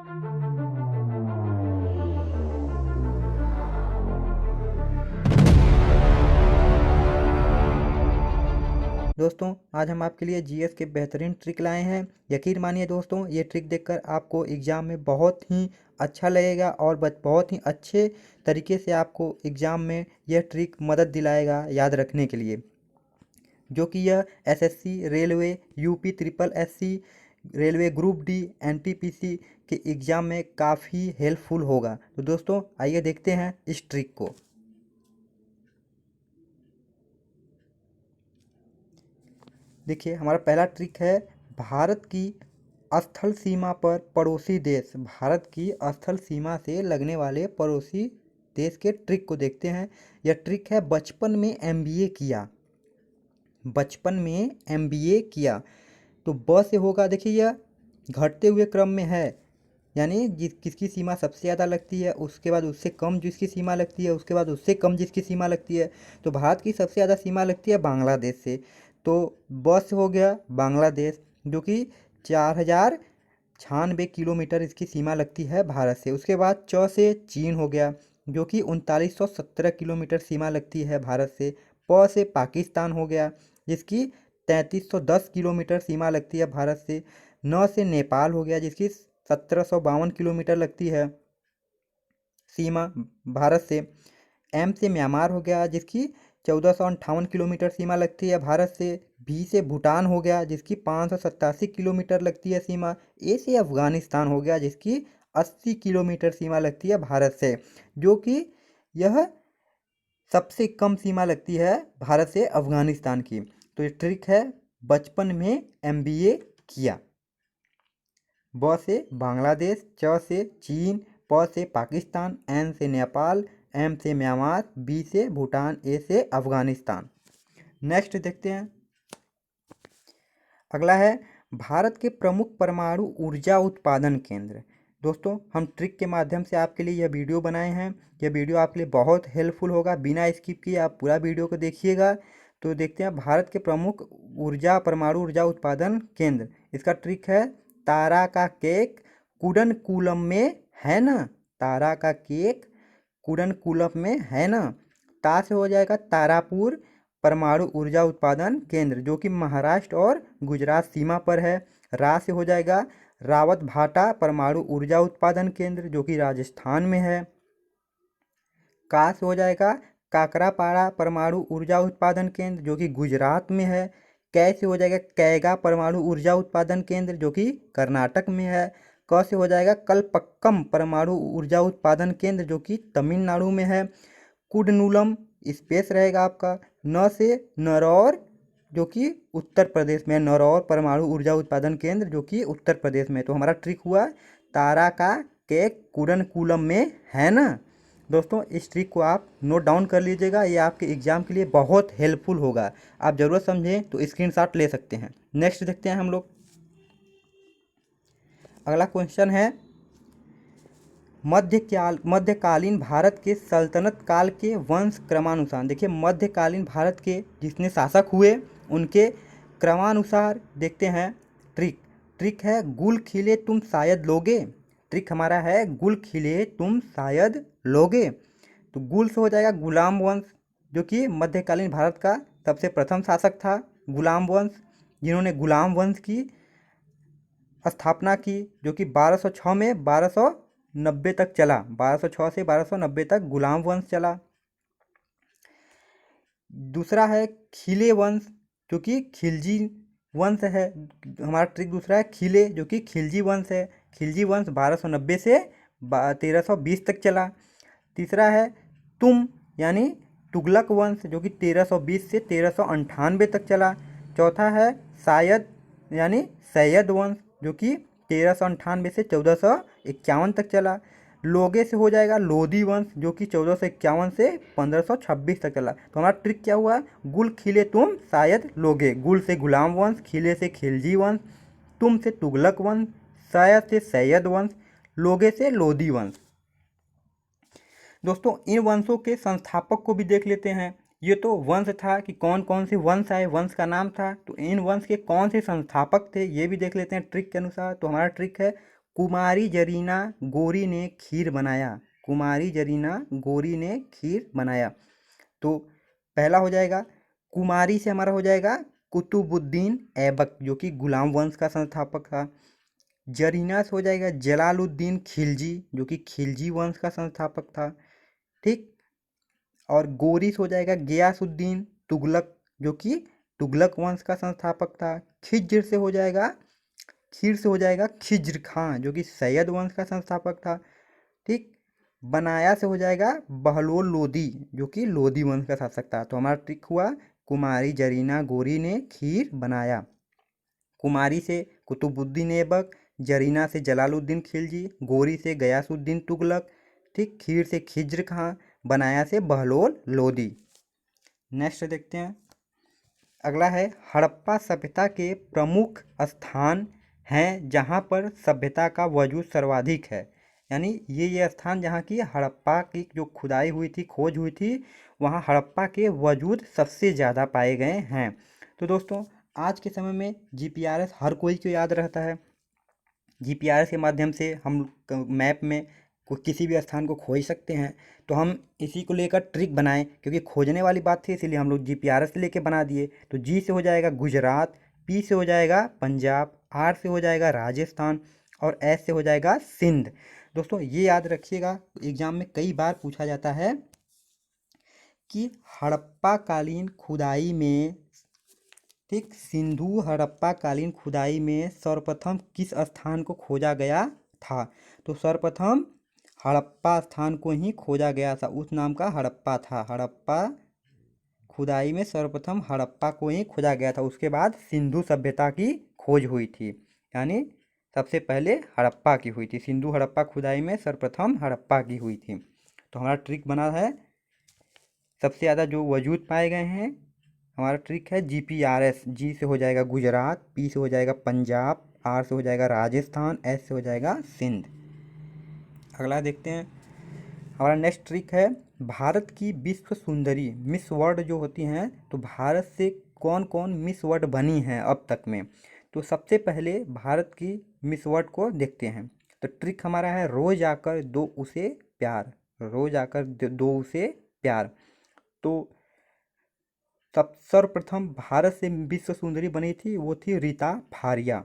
दोस्तों आज हम आपके लिए जीएस के बेहतरीन ट्रिक लाए हैं। यकीन मानिए दोस्तों, ये ट्रिक देखकर आपको एग्ज़ाम में बहुत ही अच्छा लगेगा और बहुत ही अच्छे तरीके से आपको एग्ज़ाम में यह ट्रिक मदद दिलाएगा याद रखने के लिए। जो कि यह SSC, railway, UP triple SC, railway group D, NTPC के एग्ज़ाम में काफ़ी हेल्पफुल होगा। तो दोस्तों आइए देखते हैं इस ट्रिक को। देखिए हमारा पहला ट्रिक है, भारत की स्थल सीमा पर पड़ोसी देश, भारत की स्थल सीमा से लगने वाले पड़ोसी देश के ट्रिक को देखते हैं। यह ट्रिक है बचपन में एमबीए किया, बचपन में एमबीए किया। तो ब से होगा, देखिए यह घटते हुए क्रम में है, यानी किसकी सीमा सबसे ज़्यादा लगती है, उसके बाद उससे कम जिसकी सीमा लगती है, उसके बाद उससे कम जिसकी सीमा लगती है। तो भारत की सबसे ज़्यादा सीमा लगती है बांग्लादेश से। तो ब से हो गया बांग्लादेश, जो कि 4096 किलोमीटर इसकी सीमा लगती है भारत से। उसके बाद च से चीन हो गया, जो कि 3917 किलोमीटर सीमा लगती है भारत से। प से पाकिस्तान हो गया, जिसकी 3310 किलोमीटर सीमा लगती है भारत से। न से नेपाल हो गया, जिसकी 1752 किलोमीटर लगती है सीमा भारत से। एम से म्यांमार हो गया, जिसकी 1458 किलोमीटर सीमा लगती है भारत से। भी से भूटान हो गया, जिसकी 587 किलोमीटर लगती है सीमा। ए से अफगानिस्तान हो गया, जिसकी 80 किलोमीटर सीमा लगती है भारत से, जो कि यह सबसे कम सीमा लगती है भारत से अफगानिस्तान की। तो ये ट्रिक है बचपन में एमबीए किया। ब से बांग्लादेश, च से चीन, प से पाकिस्तान, एन से नेपाल, एम से म्यांमार, बी से भूटान, ए से अफगानिस्तान। नेक्स्ट देखते हैं। अगला है भारत के प्रमुख परमाणु ऊर्जा उत्पादन केंद्र। दोस्तों हम ट्रिक के माध्यम से आपके लिए यह वीडियो बनाए हैं। यह वीडियो आपके लिए बहुत हेल्पफुल होगा, बिना स्किप किए आप पूरा वीडियो को देखिएगा। तो देखते हैं भारत के प्रमुख परमाणु ऊर्जा उत्पादन केंद्र। इसका ट्रिक है तारा का केक कुडनकुलम में है ना, तारा का केक कुडनकुलम में है ना। ता से हो जाएगा तारापुर परमाणु ऊर्जा उत्पादन केंद्र, जो कि महाराष्ट्र और गुजरात सीमा पर है। रा से हो जाएगा रावत भाटा परमाणु ऊर्जा उत्पादन केंद्र, जो कि राजस्थान में है। का से हो जाएगा काकरापाड़ा परमाणु ऊर्जा उत्पादन केंद्र, जो कि गुजरात में है। कै से हो जाएगा कैगा परमाणु ऊर्जा उत्पादन केंद्र, जो कि कर्नाटक में है। क से हो जाएगा कलपक्कम परमाणु ऊर्जा उत्पादन केंद्र, जो कि तमिलनाडु में है। कुडनूलम स्पेस रहेगा आपका। न से नरौर, जो कि उत्तर प्रदेश में, नरौर परमाणु ऊर्जा उत्पादन केंद्र, जो कि उत्तर प्रदेश में। तो हमारा ट्रिक हुआ तारा का केक कुडनकुलम में है ना। दोस्तों इस ट्रिक को आप नोट डाउन कर लीजिएगा, ये आपके एग्जाम के लिए बहुत हेल्पफुल होगा। आप ज़रूरत समझें तो स्क्रीनशॉट ले सकते हैं। नेक्स्ट देखते हैं हम लोग। अगला क्वेश्चन है, मध्यकालीन भारत के सल्तनत काल के वंश क्रमानुसार। देखिए मध्यकालीन भारत के जितने शासक हुए उनके क्रमानुसार देखते हैं ट्रिक। ट्रिक है गुल खिले तुम शायद लोगे। ट्रिक हमारा है गुल खिले तुम शायद लोगे। तो गुल से हो जाएगा गुलाम वंश, जो कि मध्यकालीन भारत का सबसे प्रथम शासक था। गुलाम वंश, जिन्होंने गुलाम वंश की स्थापना की, जो कि 1206 में 1290 तक चला। 1206 से 1290 तक गुलाम वंश चला। दूसरा है खिले वंश, जो कि खिलजी वंश है। हमारा ट्रिक दूसरा है खिले, जो कि खिलजी वंश है। खिलजी वंश 1290 से 1320 तक चला। तीसरा है तुम, यानी तुगलक वंश, जो कि 1320 से 1398 तक चला। चौथा है शायद, यानी सैयद वंश, जो कि 1398 से 1451 तक चला। लोगे से हो जाएगा लोधी वंश, जो कि 1451 से 1526 तक चला। तो हमारा ट्रिक क्या हुआ, गुल खिले तुम शायद लोगे। गुल से गुलाम वंश, खिले से खिलजी वंश, तुम से तुगलक वंश, शायद से सैयद वंश, लोगे से लोधी वंश। दोस्तों इन वंशों के संस्थापक को भी देख लेते हैं। ये तो वंश था कि कौन कौन से वंश आए, वंश का नाम था। तो इन वंश के कौन से संस्थापक थे ये भी देख लेते हैं ट्रिक के अनुसार। तो हमारा ट्रिक है कुमारी जरीना गोरी ने खीर बनाया। कुमारी जरीना गोरी ने खीर बनाया। तो पहला हो जाएगा, कुमारी से हमारा हो जाएगा कुतुबुद्दीन ऐबक जो कि गुलाम वंश का संस्थापक था। जरीना से हो जाएगा जलालुद्दीन खिलजी जो कि खिलजी वंश का संस्थापक था। ठीक। और गोरी से हो जाएगा गियासुद्दीन तुगलक जो कि तुगलक वंश का संस्थापक था। खिज्र से हो जाएगा खीर से हो जाएगा खिज्र खां जो कि सैयद वंश का संस्थापक था। ठीक। बनाया से हो जाएगा बहलोल लोदी जो कि लोदी वंश का शासक था। तो हमारा ट्रिक हुआ, कुमारी जरीना गोरी ने खीर बनाया। कुमारी से कुतुबुद्दीन ऐबक, जरीना से जलालुद्दीन खिलजी, गोरी से गयासुद्दीन तुगलक, ठीक, खीर से खिज्र खां, बनाया से बहलोल लोदी। नेक्स्ट देखते हैं। अगला है हड़प्पा सभ्यता के प्रमुख स्थान हैं जहाँ पर सभ्यता का वजूद सर्वाधिक है। यानी ये स्थान जहाँ की हड़प्पा की जो खुदाई हुई थी, खोज हुई थी, वहाँ हड़प्पा के वजूद सबसे ज़्यादा पाए गए हैं। तो दोस्तों आज के समय में जीपीआरएस हर कोई को याद रहता है। जीपीआरएस के माध्यम से हम मैप में किसी भी स्थान को खोज सकते हैं। तो हम इसी को लेकर ट्रिक बनाएं, क्योंकि खोजने वाली बात थी इसीलिए हम लोग जीपीआरएस लेके बना दिए। तो जी से हो जाएगा गुजरात, पी से हो जाएगा पंजाब, आर से हो जाएगा राजस्थान और एस से हो जाएगा सिंध। दोस्तों ये याद रखिएगा, एग्जाम में कई बार पूछा जाता है कि हड़प्पा कालीन खुदाई में, ठीक, सिंधु हड़प्पा कालीन खुदाई में सर्वप्रथम किस स्थान को खोजा गया था। तो सर्वप्रथम हड़प्पा स्थान को ही खोजा गया था, उस नाम का हड़प्पा था। हड़प्पा खुदाई में सर्वप्रथम हड़प्पा को ही खोजा गया था। उसके बाद सिंधु सभ्यता की खोज हुई थी, यानी सबसे पहले हड़प्पा की हुई थी। सिंधु हड़प्पा खुदाई में सर्वप्रथम हड़प्पा की हुई थी। तो हमारा ट्रिक बना है, सबसे ज़्यादा जो वजूद पाए गए हैं, हमारा ट्रिक है जीपीआरएस। जी से हो जाएगा गुजरात, पी से हो जाएगा पंजाब, आर से हो जाएगा राजस्थान, एस से हो जाएगा सिंध। अगला देखते हैं। हमारा नेक्स्ट ट्रिक है भारत की विश्व सुंदरी मिस वर्ल्ड जो होती हैं, तो भारत से कौन कौन मिस वर्ल्ड बनी हैं अब तक में। तो सबसे पहले भारत की मिस वर्ल्ड को देखते हैं। तो ट्रिक हमारा है रोज आकर दो उसे प्यार, रोज आकर दो उसे प्यार। तो तब सर्वप्रथम भारत से विश्व सुंदरी बनी थी, वो थी रीता फारिया।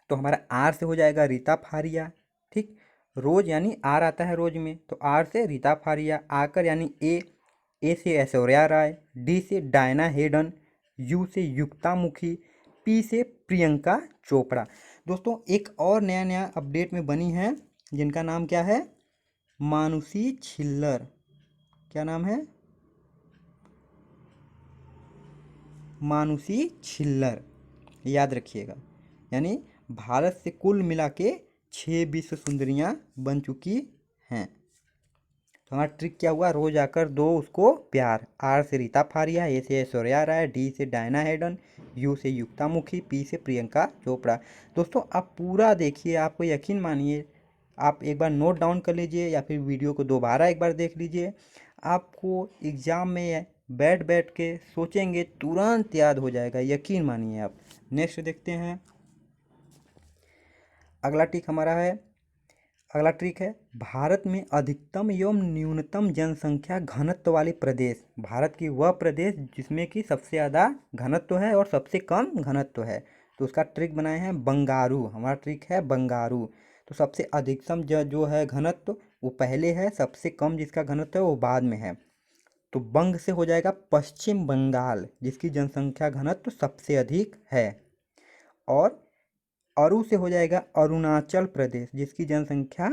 तो हमारा आर से हो जाएगा रीता फारिया। ठीक। रोज यानी आर आता है रोज में, तो आर से रीता फारिया। आकर यानी ए से ऐश्वर्या राय, डी से डायना हेडन, यू से युक्ता मुखी, पी से प्रियंका चोपड़ा। दोस्तों एक और नया नया अपडेट में बनी है, जिनका नाम क्या है, मानुषी छिल्लर। क्या नाम है, मानुषी छिल्लर, याद रखिएगा। यानी भारत से कुल मिला के 6 विश्व सुंदरियां बन चुकी हैं। तो हमारा ट्रिक क्या हुआ, रोज आकर दो उसको प्यार। आर से रीता फारिया, ए से ऐश्वर्या राय, डी से डायना हेडन, यू से युक्ता मुखी, पी से प्रियंका चोपड़ा। दोस्तों आप पूरा देखिए, आपको यकीन मानिए, आप एक बार नोट डाउन कर लीजिए या फिर वीडियो को दोबारा एक बार देख लीजिए। आपको एग्ज़ाम में बैठ बैठ के सोचेंगे तुरंत याद हो जाएगा, यकीन मानिए आप। नेक्स्ट देखते हैं। अगला ट्रिक हमारा है, अगला ट्रिक है भारत में अधिकतम एवं न्यूनतम जनसंख्या घनत्व वाले प्रदेश। भारत की वह प्रदेश जिसमें कि सबसे ज़्यादा घनत्व है और सबसे कम घनत्व है। तो उसका ट्रिक बनाए हैं बंगारू। हमारा ट्रिक है बंगारू। तो सबसे अधिकतम जो है घनत्व वो पहले है, सबसे कम जिसका घनत्व है वो बाद में है। तो बंग से हो जाएगा पश्चिम बंगाल, जिसकी जनसंख्या घनत्व सबसे अधिक है। और अरु से हो जाएगा अरुणाचल प्रदेश, जिसकी जनसंख्या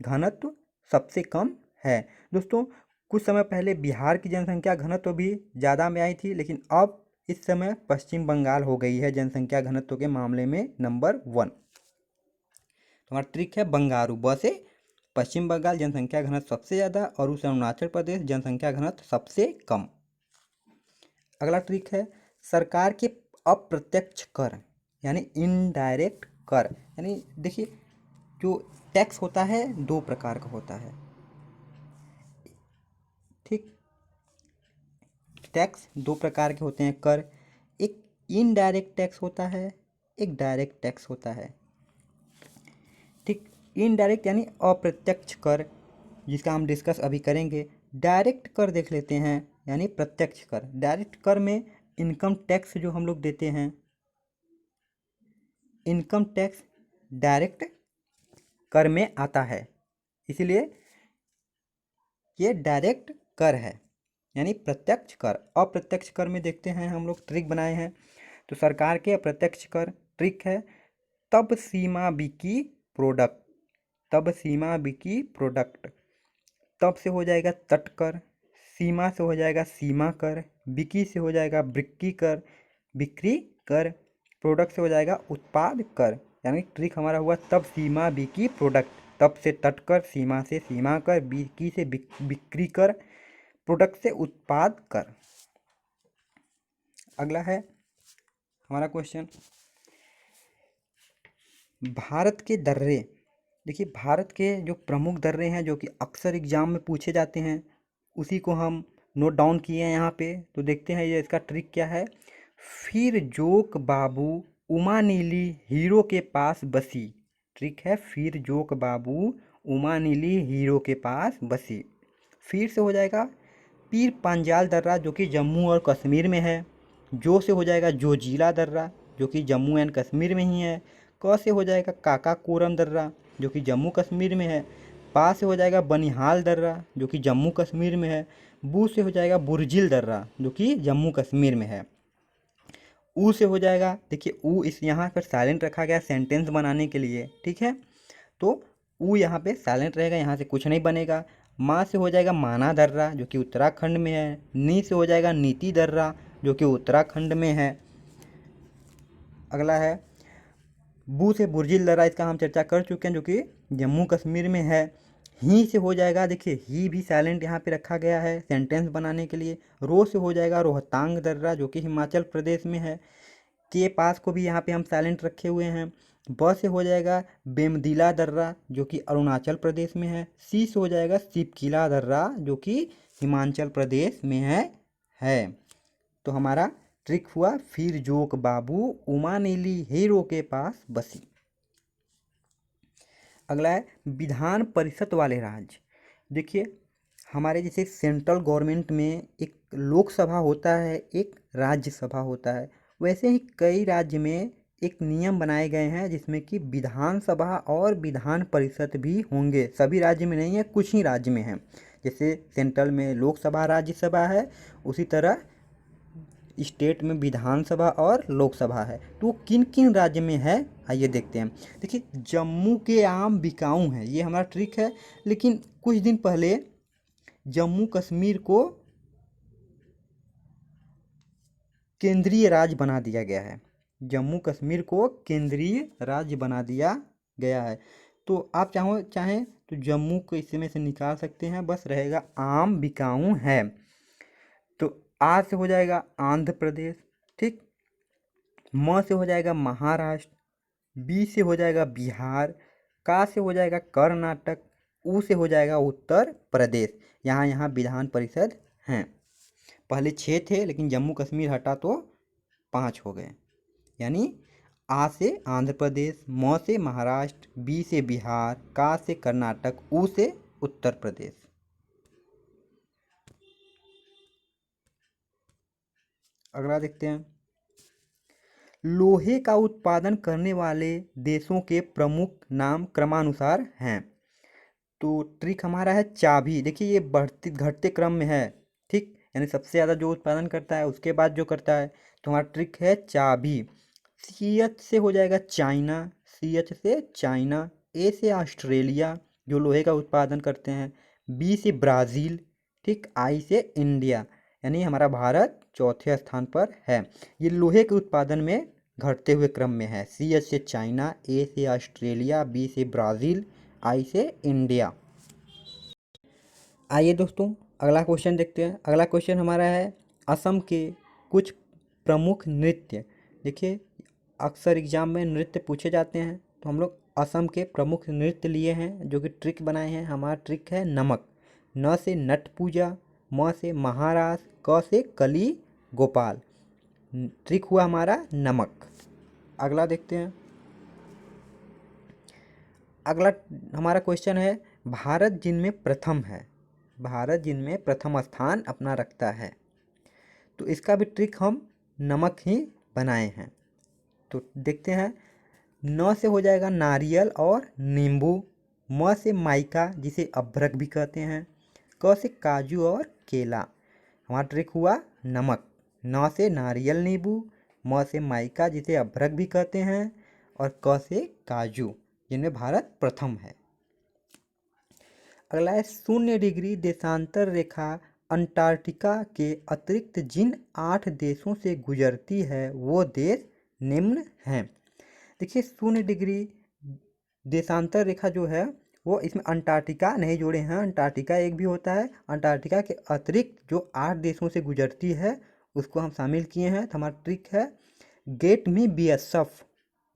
घनत्व सबसे कम है। दोस्तों कुछ समय पहले बिहार की जनसंख्या घनत्व भी ज़्यादा में आई थी, लेकिन अब इस समय पश्चिम बंगाल हो गई है जनसंख्या घनत्व के मामले में नंबर 1। तो हमारा ट्रिक है बंगारू। ब से पश्चिम बंगाल जनसंख्या घनत्व सबसे ज़्यादा, अरु से अरुणाचल प्रदेश जनसंख्या घनत्व सबसे कम। अगला ट्रिक है सरकार के अप्रत्यक्ष कर यानी इनडायरेक्ट कर। यानी देखिए, जो टैक्स होता है दो प्रकार का होता है। ठीक, टैक्स दो प्रकार के होते हैं कर, एक इनडायरेक्ट टैक्स होता है, एक डायरेक्ट टैक्स होता है। ठीक। इनडायरेक्ट यानी अप्रत्यक्ष कर, जिसका हम डिस्कस अभी करेंगे। डायरेक्ट कर देख लेते हैं, यानी प्रत्यक्ष कर। डायरेक्ट कर में इनकम टैक्स जो हम लोग देते हैं, इनकम टैक्स डायरेक्ट कर में आता है, इसीलिए ये डायरेक्ट कर है, यानी प्रत्यक्ष कर। अप्रत्यक्ष कर में देखते हैं हम लोग, ट्रिक बनाए हैं। तो सरकार के अप्रत्यक्ष कर ट्रिक है, तब सीमा बिकी प्रोडक्ट, तब सीमा बिकी प्रोडक्ट। तब से हो जाएगा तटकर, सीमा से हो जाएगा सीमा कर, बिकी से हो जाएगा बिक्री कर, बिक्री कर, प्रोडक्ट से हो जाएगा उत्पाद कर। यानी ट्रिक हमारा हुआ तब सीमा बिकी प्रोडक्ट, तब से तटकर, सीमा से सीमा कर, बिकी से बिक्री कर, प्रोडक्ट से उत्पाद कर। अगला है हमारा क्वेश्चन, भारत के दर्रे। देखिए भारत के जो प्रमुख दर्रे हैं जो कि अक्सर एग्जाम में पूछे जाते हैं, उसी को हम नोट डाउन किए हैं यहाँ पे। तो देखते हैं ये इसका ट्रिक क्या है। फिर जोक बाबू उमा नीली हीरो के पास बसी। ट्रिक है फिर जोक बाबू उमा नीली हीरो के पास बसी। फिर से हो जाएगा पीर पांजाल दर्रा जो कि जम्मू और कश्मीर में है। जो से हो जाएगा जोजिला दर्रा जो कि जम्मू एंड कश्मीर में ही है। क से हो जाएगा काका कोरम दर्रा जो कि जम्मू कश्मीर में है। पा से हो जाएगा बनिहाल दर्रा जो कि जम्मू कश्मीर में है। बू से हो जाएगा बुरजिल दर्रा जो कि जम्मू कश्मीर में है। ऊ से हो जाएगा, देखिए ऊ इस यहाँ पर साइलेंट रखा गया सेंटेंस बनाने के लिए, ठीक है। तो ऊ यहाँ पे साइलेंट रहेगा, यहाँ से कुछ नहीं बनेगा। माँ से हो जाएगा माना दर्रा जो कि उत्तराखंड में है। नी से हो जाएगा नीति दर्रा जो कि उत्तराखंड में है। अगला है बू से बुर्जिल दर्रा, इसका हम चर्चा कर चुके हैं जो कि जम्मू कश्मीर में है। ही से हो जाएगा, देखिए ही भी साइलेंट यहाँ पे रखा गया है सेंटेंस बनाने के लिए। रो से हो जाएगा रोहतांग दर्रा जो कि हिमाचल प्रदेश में है। के पास को भी यहाँ पे हम साइलेंट रखे हुए हैं। ब से हो जाएगा बेमदिला दर्रा जो कि अरुणाचल प्रदेश में है। सी से हो जाएगा सिपकिला दर्रा जो कि हिमाचल प्रदेश में है। तो हमारा ट्रिक हुआ फिर जोक बाबू उमा नीली हीरो के पास बसी। अगला है विधान परिषद वाले राज्य। देखिए हमारे जैसे सेंट्रल गवर्नमेंट में एक लोकसभा होता है, एक राज्यसभा होता है, वैसे ही कई राज्य में एक नियम बनाए गए हैं जिसमें कि विधानसभा और विधान परिषद भी होंगे। सभी राज्य में नहीं है, कुछ ही राज्य में है। जैसे सेंट्रल में लोकसभा राज्यसभा है, उसी तरह स्टेट में विधानसभा और लोकसभा है। तो वो किन किन राज्य में है आइए देखते हैं। देखिए जम्मू के आम बिकाऊ हैं, ये हमारा ट्रिक है। लेकिन कुछ दिन पहले जम्मू कश्मीर को केंद्रीय राज्य बना दिया गया है। जम्मू कश्मीर को केंद्रीय राज्य बना दिया गया है। तो आप चाहें तो जम्मू को इसमें से निकाल सकते हैं, बस रहेगा आम बिकाऊ है। तो आ से हो जाएगा आंध्र प्रदेश, ठीक। म से हो जाएगा महाराष्ट्र। बी से हो जाएगा बिहार। का से हो जाएगा कर्नाटक। ऊ से हो जाएगा उत्तर प्रदेश। यहाँ विधान परिषद हैं। पहले 6 थे लेकिन जम्मू कश्मीर हटा तो 5 हो गए। यानी आ से आंध्र प्रदेश, म से महाराष्ट्र, बी से बिहार, का से कर्नाटक, ऊ से उत्तर प्रदेश। अगला देखते हैं, लोहे का उत्पादन करने वाले देशों के प्रमुख नाम क्रमानुसार हैं। तो ट्रिक हमारा है चाबी। देखिए ये बढ़ते घटते क्रम में है, ठीक। यानी सबसे ज़्यादा जो उत्पादन करता है उसके बाद जो करता है, तो हमारा ट्रिक है चाबी। सी एच से हो जाएगा चाइना, सी एच से चाइना। ए से ऑस्ट्रेलिया जो लोहे का उत्पादन करते हैं। बी से ब्राज़ील, ठीक। आई से इंडिया, यानी हमारा भारत चौथे स्थान पर है। ये लोहे के उत्पादन में घटते हुए क्रम में है। सी एच से चाइना, ए से ऑस्ट्रेलिया, बी से ब्राज़ील, आई से इंडिया। आइए दोस्तों अगला क्वेश्चन देखते हैं। अगला क्वेश्चन हमारा है असम के कुछ प्रमुख नृत्य। देखिए अक्सर एग्जाम में नृत्य पूछे जाते हैं, तो हम लोग असम के प्रमुख नृत्य लिए हैं जो कि ट्रिक बनाए हैं। हमारा ट्रिक है नमक। न से नट पूजा, म से महारास, क से कली गोपाल। ट्रिक हुआ हमारा नमक। अगला देखते हैं, अगला हमारा क्वेश्चन है, भारत जिनमें प्रथम है, भारत जिनमें प्रथम स्थान अपना रखता है। तो इसका भी ट्रिक हम नमक ही बनाए हैं। तो देखते हैं, न से हो जाएगा नारियल और नींबू, म से माइका जिसे अभ्रक भी कहते हैं, क से काजू और केला। हमारा ट्रिक हुआ नमक। न से नारियल नींबू, म से माइका जिसे अभ्रक भी कहते हैं, और क से काजू जिनमें भारत प्रथम है। अगला है, 0 डिग्री देशांतर रेखा अंटार्कटिका के अतिरिक्त जिन 8 देशों से गुजरती है वो देश निम्न हैं। देखिए 0 डिग्री देशांतर रेखा जो है वो इसमें अंटार्कटिका नहीं जोड़े हैं, अंटार्कटिका एक भी होता है। अंटार्कटिका के अतिरिक्त जो 8 देशों से गुजरती है उसको हम शामिल किए हैं। तो हमारा ट्रिक है get me BSF,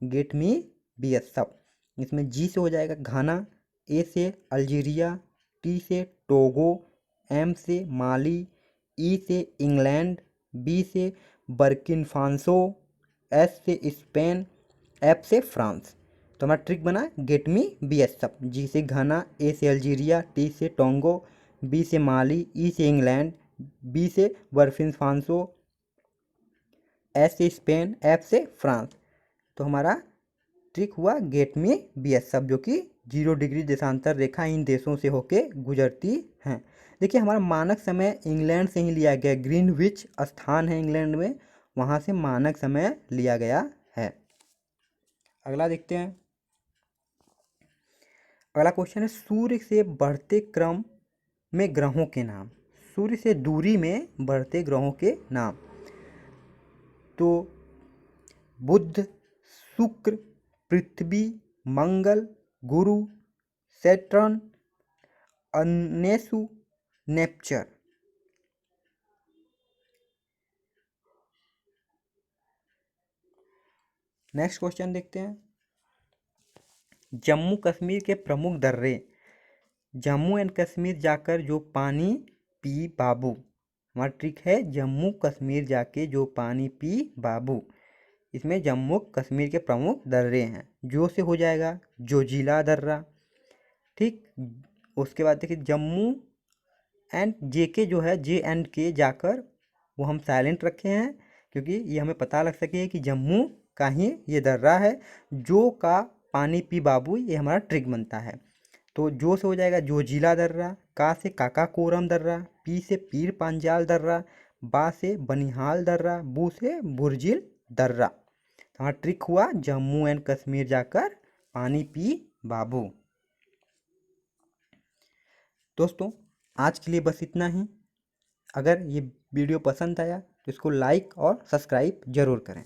get me BSF। इसमें जी से हो जाएगा घाना, ए से अल्जीरिया, टी से टोगो, एम से माली, ई से इंग्लैंड, बी से बर्किनफासो, एस से स्पेन, एफ से फ्रांस। तो हमारा ट्रिक बना गेट मी BSF। जी से घाना, ए से अल्जीरिया, टी से टोंगो, बी से माली, ई से इंग्लैंड, बी से बर्किनफासो, एस से स्पेन, एफ से फ्रांस। तो हमारा ट्रिक हुआ गेट मी BSF, जो कि 0 डिग्री देशांतर रेखा इन देशों से होके गुजरती हैं। देखिए हमारा मानक समय इंग्लैंड से ही लिया गया, ग्रीनविच स्थान है इंग्लैंड में, वहाँ से मानक समय लिया गया है। अगला देखते हैं, अगला क्वेश्चन है, सूर्य से बढ़ते क्रम में ग्रहों के नाम, सूर्य से दूरी में बढ़ते ग्रहों के नाम। तो बुध, शुक्र, पृथ्वी, मंगल, गुरु, सैटर्न, अन्नेसु, नेपचर। नेक्स्ट क्वेश्चन देखते हैं, जम्मू कश्मीर के प्रमुख दर्रे, जम्मू एंड कश्मीर जाकर जो पानी पी बाबू। हमारा ट्रिक है जम्मू कश्मीर जाके जो पानी पी बाबू। इसमें जम्मू कश्मीर के प्रमुख दर्रे हैं। जो से हो जाएगा जोजिला दर्रा, ठीक। उसके बाद देखिए जम्मू एंड JK जो है J&K जाकर, वो हम साइलेंट रखे हैं क्योंकि ये हमें पता लग सके कि जम्मू का ही ये दर्रा है। जो का पानी पी बाबू, ये हमारा ट्रिक बनता है। तो जो से हो जाएगा जोजिला दर्रा, का से काका कोरम दर्रा, पी से पीर पांजाल दर्रा, बा से बनिहाल दर्रा, बू से बुर्जिल दर्रा। तो हमारा ट्रिक हुआ जम्मू एंड कश्मीर जाकर पानी पी बाबू। दोस्तों आज के लिए बस इतना ही। अगर ये वीडियो पसंद आया तो इसको लाइक और सब्सक्राइब ज़रूर करें।